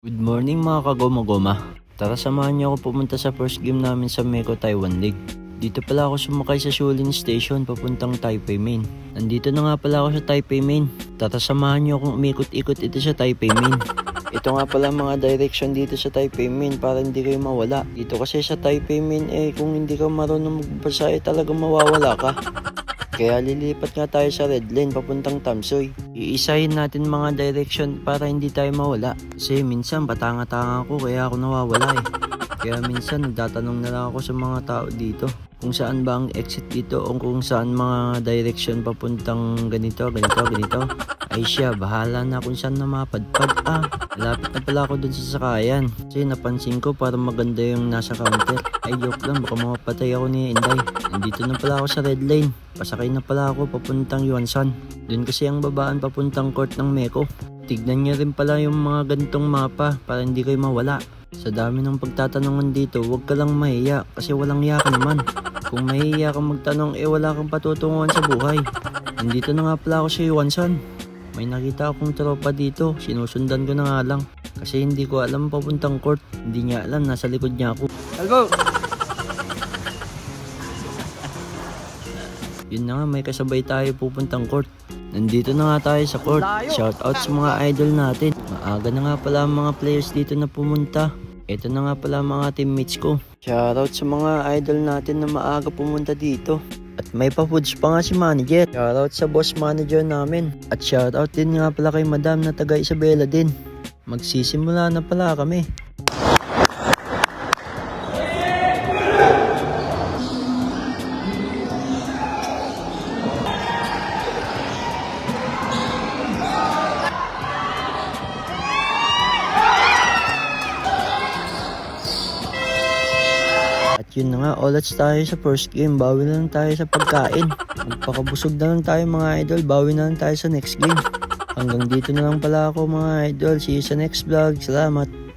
Good morning mga kagoma-goma. Tara samahan niyo ako pumunta sa first game namin sa Meko Taiwan League. Dito pala ako sumakay sa Shulin Station papuntang Taipei Main. Nandito na nga pala ako sa Taipei Main. Tara samahan niyo akong umikot-ikot ito sa Taipei Main. Ito nga pala mga direction dito sa Taipei Main para hindi kayo mawala. Dito kasi sa Taipei Main kung hindi ka marunong magbasa talagang mawawala ka. Kaya lilipat nga tayo sa red lane papuntang Tamsoy. Iisahin natin mga direction para hindi tayo mawala. Kasi minsan patanga-tanga ako kaya ako nawawala Kaya minsan nagtatanong na lang ako sa mga tao dito kung saan ba ang exit dito o kung saan mga direction papuntang ganito. Ay siya, bahala na kung saan na mapadpad. Malapit na pala ako dun sa sakayan. Kasi napansin ko para maganda yung nasa counter. Ay joke lang, baka mapatay ako ni Inday. Nandito na pala ako sa red lane. Pasakay na pala ako papuntang Yuansan. Dun kasi ang babaan papuntang court ng Meko. Tignan niyo rin pala yung mga ganitong mapa para hindi kayo mawala. Sa dami ng pagtatanungan dito, huwag ka lang mahiya kasi walang iya ka naman. Kung mahiya kang magtanong wala kang patutunguhan sa buhay. Nandito na nga pala ako sa Yuansan. May nakita akong tropa dito, sinusundan ko na nga lang. Kasi hindi ko alam papuntang court. Hindi niya alam, nasa likod niya ako. Albo! Yun na nga, may kasabay tayo pupuntang court. Nandito na nga tayo sa court. Shoutout sa mga idol natin. Maaga na nga pala ang mga players dito na pumunta. Ito na nga pala mga teammates ko. Shoutout sa mga idol natin na maaga pumunta dito. At may pa-foods pa nga si manager. Shoutout sa boss manager namin. At shoutout din nga pala kay madam na taga Isabela din. Magsisimula na pala kami. At yun na nga, olats tayo sa first game. Bawi na lang tayo sa pagkain. Magpakabusog na lang tayo mga idol. Bawi na lang tayo sa next game. Hanggang dito na lang pala ako mga idol. See you sa next vlog. Salamat.